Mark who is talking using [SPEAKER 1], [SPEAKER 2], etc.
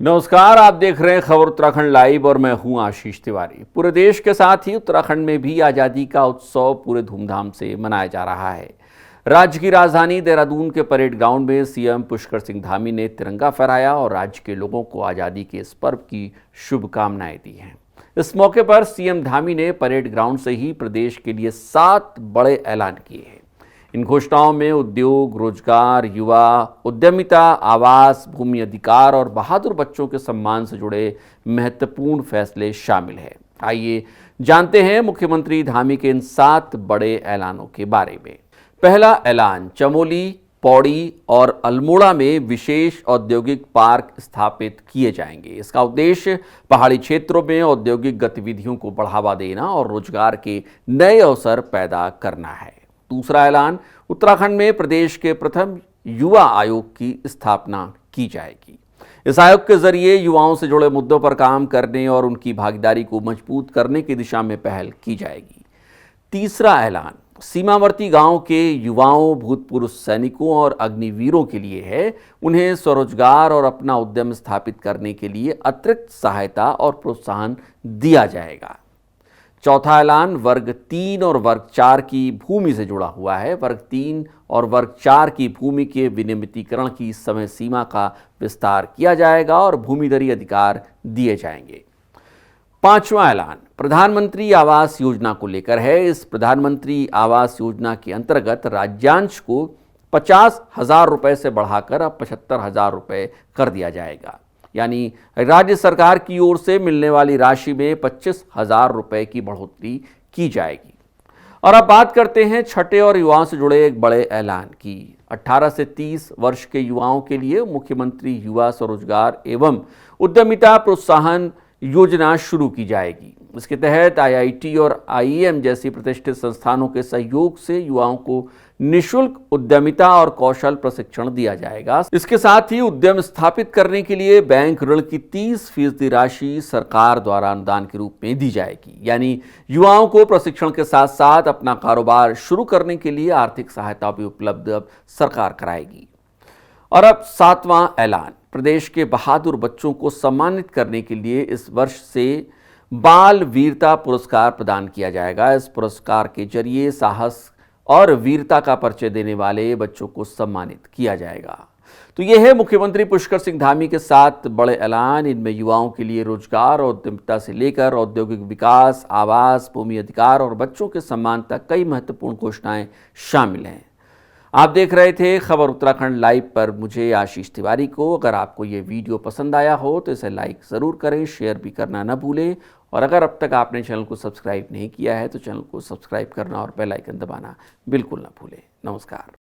[SPEAKER 1] नमस्कार, आप देख रहे हैं खबर उत्तराखंड लाइव और मैं हूं आशीष तिवारी। पूरे देश के साथ ही उत्तराखंड में भी आज़ादी का उत्सव पूरे धूमधाम से मनाया जा रहा है। राज्य की राजधानी देहरादून के परेड ग्राउंड में सीएम पुष्कर सिंह धामी ने तिरंगा फहराया और राज्य के लोगों को आज़ादी के इस पर्व की शुभकामनाएं दी हैं। इस मौके पर सीएम धामी ने परेड ग्राउंड से ही प्रदेश के लिए 7 बड़े ऐलान किए हैं। इन घोषणाओं में उद्योग, रोजगार, युवा, उद्यमिता, आवास, भूमि अधिकार और बहादुर बच्चों के सम्मान से जुड़े महत्वपूर्ण फैसले शामिल हैं। आइए जानते हैं मुख्यमंत्री धामी के इन 7 बड़े ऐलानों के बारे में। पहला ऐलान, चमोली, पौड़ी और अल्मोड़ा में विशेष औद्योगिक पार्क स्थापित किए जाएंगे। इसका उद्देश्य पहाड़ी क्षेत्रों में औद्योगिक गतिविधियों को बढ़ावा देना और रोजगार के नए अवसर पैदा करना है। दूसरा ऐलान, उत्तराखंड में प्रदेश के प्रथम युवा आयोग की स्थापना की जाएगी। इस आयोग के जरिए युवाओं से जुड़े मुद्दों पर काम करने और उनकी भागीदारी को मजबूत करने की दिशा में पहल की जाएगी। तीसरा ऐलान, सीमावर्ती गांव के युवाओं, भूतपूर्व सैनिकों और अग्निवीरों के लिए है। उन्हें स्वरोजगार और अपना उद्यम स्थापित करने के लिए अतिरिक्त सहायता और प्रोत्साहन दिया जाएगा। चौथा ऐलान, वर्ग 3 और वर्ग 4 की भूमि से जुड़ा हुआ है। वर्ग 3 और वर्ग 4 की भूमि के विनियमितीकरण की समय सीमा का विस्तार किया जाएगा और भूमिधरी अधिकार दिए जाएंगे। पांचवा ऐलान, प्रधानमंत्री आवास योजना को लेकर है। इस प्रधानमंत्री आवास योजना के अंतर्गत राज्यांश को 50,000 रुपये से बढ़ाकर अब 75,000 रुपये कर दिया जाएगा। यानी राज्य सरकार की ओर से मिलने वाली राशि में 25,000 रुपये की बढ़ोतरी की जाएगी। और अब बात करते हैं छठे और युवाओं से जुड़े एक बड़े ऐलान की। 18 से 30 वर्ष के युवाओं के लिए मुख्यमंत्री युवा स्वरोजगार एवं उद्यमिता प्रोत्साहन योजना शुरू की जाएगी। इसके तहत आईआईटी और आईएम जैसी प्रतिष्ठित संस्थानों के सहयोग से युवाओं को निःशुल्क उद्यमिता और कौशल प्रशिक्षण दिया जाएगा। इसके साथ ही उद्यम स्थापित करने के लिए बैंक ऋण की 30% राशि सरकार द्वारा अनुदान के रूप में दी जाएगी। यानी युवाओं को प्रशिक्षण के साथ साथ अपना कारोबार शुरू करने के लिए आर्थिक सहायता भी उपलब्ध अब सरकार कराएगी। और अब 7वां ऐलान, प्रदेश के बहादुर बच्चों को सम्मानित करने के लिए इस वर्ष से बाल वीरता पुरस्कार प्रदान किया जाएगा। इस पुरस्कार के जरिए साहस और वीरता का परिचय देने वाले बच्चों को सम्मानित किया जाएगा। तो यह है मुख्यमंत्री पुष्कर सिंह धामी के 7 बड़े ऐलान। इनमें युवाओं के लिए रोजगार और उद्यमिता से लेकर औद्योगिक विकास, आवास, भूमि अधिकार और बच्चों के सम्मान तक कई महत्वपूर्ण घोषणाएं शामिल हैं। आप देख रहे थे खबर उत्तराखंड लाइव पर मुझे आशीष तिवारी को। अगर आपको ये वीडियो पसंद आया हो तो इसे लाइक ज़रूर करें, शेयर भी करना न भूलें। और अगर अब तक आपने चैनल को सब्सक्राइब नहीं किया है तो चैनल को सब्सक्राइब करना और बेल आइकन दबाना बिल्कुल न भूलें। नमस्कार।